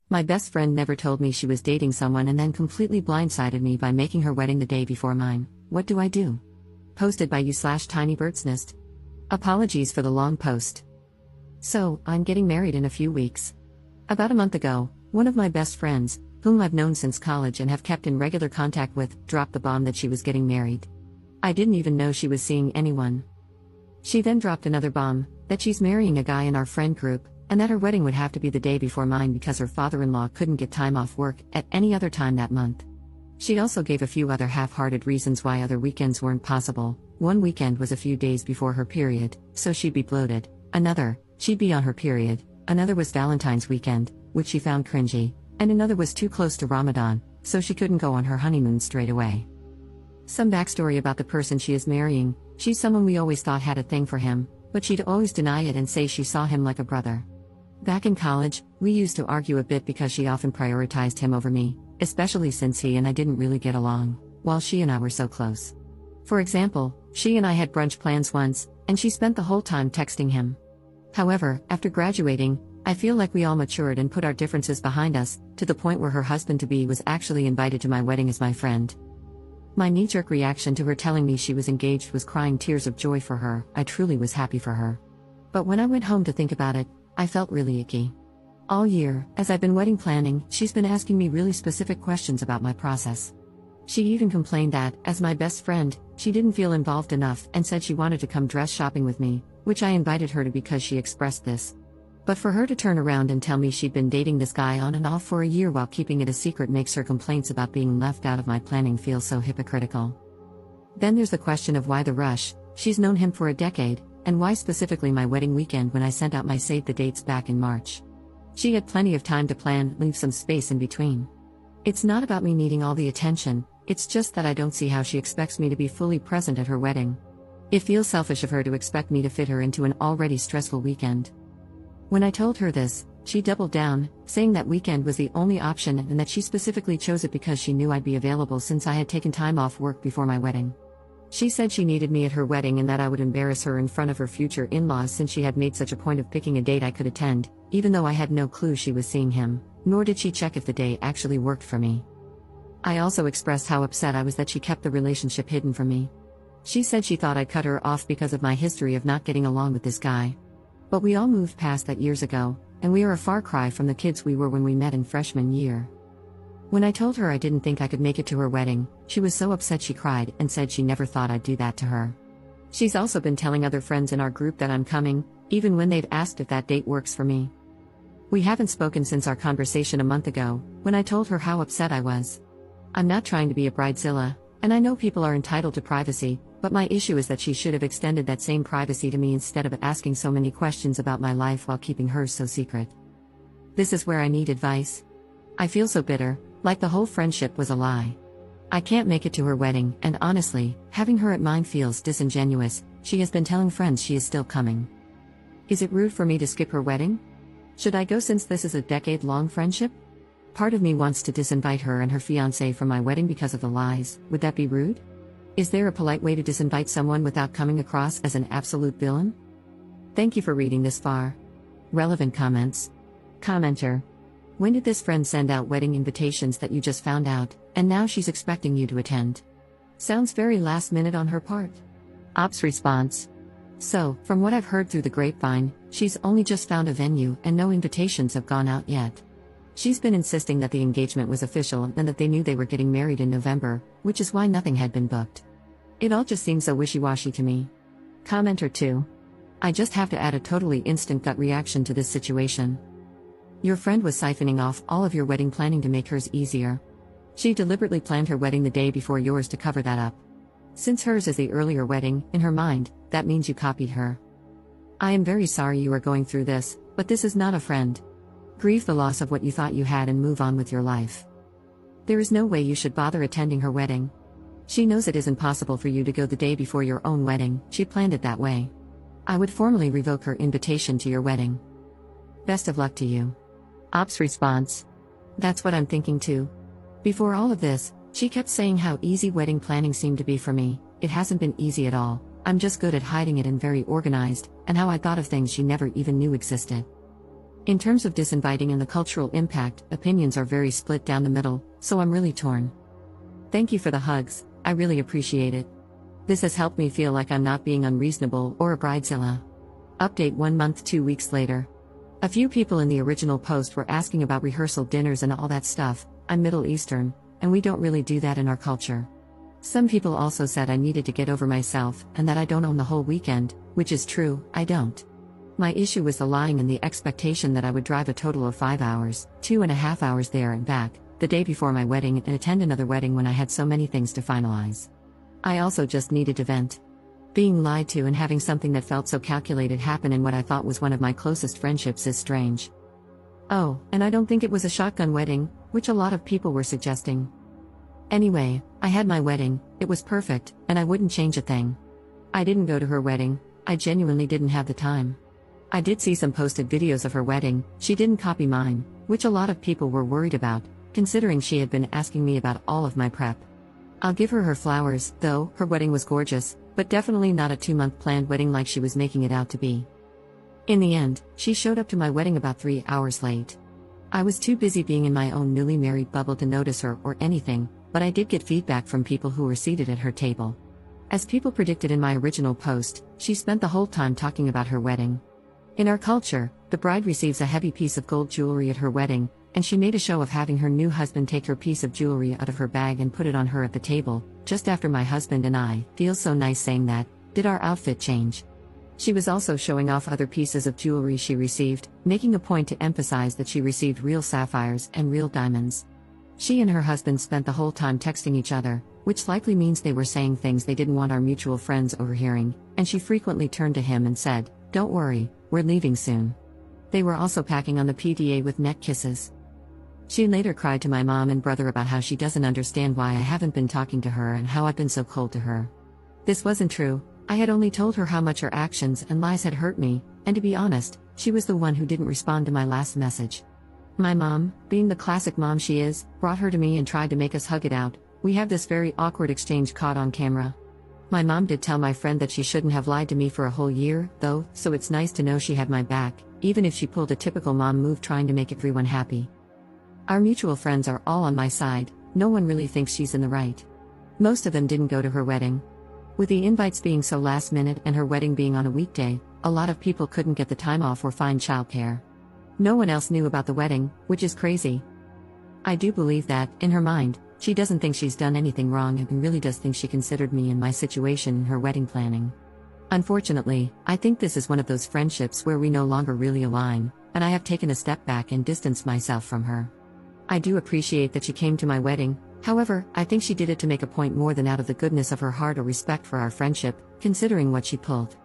My best friend never told me she was dating someone and then completely blindsided me by making her wedding the day before mine. What do I do? Posted by you/tinybirdsnest. Apologies for the long post. So, I'm getting married in a few weeks. About a month ago, one of my best friends, whom I've known since college and have kept in regular contact with, dropped the bomb that she was getting married. I didn't even know she was seeing anyone. She then dropped another bomb, that she's marrying a guy in our friend group, and that her wedding would have to be the day before mine because her father-in-law couldn't get time off work at any other time that month. She also gave a few other half-hearted reasons why other weekends weren't possible. One weekend was a few days before her period, so she'd be bloated. Another, she'd be on her period. Another was Valentine's weekend, which she found cringy. And another was too close to Ramadan, so she couldn't go on her honeymoon straight away. Some backstory about the person she is marrying: she's someone we always thought had a thing for him, but she'd always deny it and say she saw him like a brother. Back in college, we used to argue a bit because she often prioritized him over me, especially since he and I didn't really get along, while she and I were so close. For example, she and I had brunch plans once, and she spent the whole time texting him. However, after graduating, I feel like we all matured and put our differences behind us, to the point where her husband-to-be was actually invited to my wedding as my friend. My knee-jerk reaction to her telling me she was engaged was crying tears of joy for her. I truly was happy for her. But when I went home to think about it, I felt really icky. All year, as I've been wedding planning, she's been asking me really specific questions about my process. She even complained that, as my best friend, she didn't feel involved enough and said she wanted to come dress shopping with me, which I invited her to because she expressed this. But for her to turn around and tell me she'd been dating this guy on and off for a year while keeping it a secret makes her complaints about being left out of my planning feel so hypocritical. Then there's the question of why the rush. She's known him for a decade, and why specifically my wedding weekend when I sent out my save the dates back in March? She had plenty of time to plan, leave some space in between. It's not about me needing all the attention, it's just that I don't see how she expects me to be fully present at her wedding. It feels selfish of her to expect me to fit her into an already stressful weekend. When I told her this, she doubled down, saying that weekend was the only option and that she specifically chose it because she knew I'd be available since I had taken time off work before my wedding. She said she needed me at her wedding and that I would embarrass her in front of her future in-laws since she had made such a point of picking a date I could attend, even though I had no clue she was seeing him, nor did she check if the day actually worked for me. I also expressed how upset I was that she kept the relationship hidden from me. She said she thought I'd cut her off because of my history of not getting along with this guy. But we all moved past that years ago, and we are a far cry from the kids we were when we met in freshman year. When I told her I didn't think I could make it to her wedding, she was so upset she cried and said she never thought I'd do that to her. She's also been telling other friends in our group that I'm coming, even when they've asked if that date works for me. We haven't spoken since our conversation a month ago, when I told her how upset I was. I'm not trying to be a bridezilla, and I know people are entitled to privacy, but my issue is that she should have extended that same privacy to me instead of asking so many questions about my life while keeping hers so secret. This is where I need advice. I feel so bitter, like the whole friendship was a lie. I can't make it to her wedding, and honestly, having her at mine feels disingenuous. She has been telling friends she is still coming. Is it rude for me to skip her wedding? Should I go since this is a decade-long friendship? Part of me wants to disinvite her and her fiancé from my wedding because of the lies. Would that be rude? Is there a polite way to disinvite someone without coming across as an absolute villain? Thank you for reading this far. Relevant comments. Commenter. When did this friend send out wedding invitations that you just found out, and now she's expecting you to attend? Sounds very last minute on her part. Ops response. So, from what I've heard through the grapevine, she's only just found a venue and no invitations have gone out yet. She's been insisting that the engagement was official and that they knew they were getting married in November, which is why nothing had been booked. It all just seems so wishy-washy to me. Commenter 2. I just have to add a totally instant gut reaction to this situation. Your friend was siphoning off all of your wedding planning to make hers easier. She deliberately planned her wedding the day before yours to cover that up. Since hers is the earlier wedding, in her mind, that means you copied her. I am very sorry you are going through this, but this is not a friend. Grieve the loss of what you thought you had and move on with your life. There is no way you should bother attending her wedding. She knows it isn't possible for you to go the day before your own wedding. She planned it that way. I would formally revoke her invitation to your wedding. Best of luck to you. Ops response. That's what I'm thinking too. Before all of this, she kept saying how easy wedding planning seemed to be for me. It hasn't been easy at all. I'm just good at hiding it and very organized, and how I thought of things she never even knew existed. In terms of disinviting and the cultural impact, opinions are very split down the middle, so I'm really torn. Thank you for the hugs, I really appreciate it. This has helped me feel like I'm not being unreasonable or a bridezilla. Update 1 month 2 weeks later. A few people in the original post were asking about rehearsal dinners and all that stuff. I'm Middle Eastern, and we don't really do that in our culture. Some people also said I needed to get over myself and that I don't own the whole weekend, which is true, I don't. My issue was the lying and the expectation that I would drive a total of 5 hours, 2.5 hours there and back, the day before my wedding and attend another wedding when I had so many things to finalize. I also just needed to vent. Being lied to and having something that felt so calculated happen in what I thought was one of my closest friendships is strange. Oh, and I don't think it was a shotgun wedding, which a lot of people were suggesting. Anyway, I had my wedding, it was perfect, and I wouldn't change a thing. I didn't go to her wedding, I genuinely didn't have the time. I did see some posted videos of her wedding, she didn't copy mine, which a lot of people were worried about, considering she had been asking me about all of my prep. I'll give her flowers, though, her wedding was gorgeous, but definitely not a 2-month planned wedding like she was making it out to be. In the end, she showed up to my wedding about 3 hours late. I was too busy being in my own newly married bubble to notice her or anything, but I did get feedback from people who were seated at her table. As people predicted in my original post, she spent the whole time talking about her wedding. In our culture, the bride receives a heavy piece of gold jewelry at her wedding, and she made a show of having her new husband take her piece of jewelry out of her bag and put it on her at the table, just after my husband and I, feels so nice saying that, did our outfit change. She was also showing off other pieces of jewelry she received, making a point to emphasize that she received real sapphires and real diamonds. She and her husband spent the whole time texting each other, which likely means they were saying things they didn't want our mutual friends overhearing, and she frequently turned to him and said, "Don't worry, we're leaving soon." They were also packing on the PDA with neck kisses. She later cried to my mom and brother about how she doesn't understand why I haven't been talking to her and how I've been so cold to her. This wasn't true, I had only told her how much her actions and lies had hurt me, and to be honest, she was the one who didn't respond to my last message. My mom, being the classic mom she is, brought her to me and tried to make us hug it out. We have this very awkward exchange caught on camera. My mom did tell my friend that she shouldn't have lied to me for a whole year, though, so it's nice to know she had my back, even if she pulled a typical mom move trying to make everyone happy. Our mutual friends are all on my side, no one really thinks she's in the right. Most of them didn't go to her wedding. With the invites being so last minute and her wedding being on a weekday, a lot of people couldn't get the time off or find childcare. No one else knew about the wedding, which is crazy. I do believe that, in her mind, she doesn't think she's done anything wrong and really does think she considered me and my situation in her wedding planning. Unfortunately, I think this is one of those friendships where we no longer really align, and I have taken a step back and distanced myself from her. I do appreciate that she came to my wedding, however, I think she did it to make a point more than out of the goodness of her heart or respect for our friendship, considering what she pulled.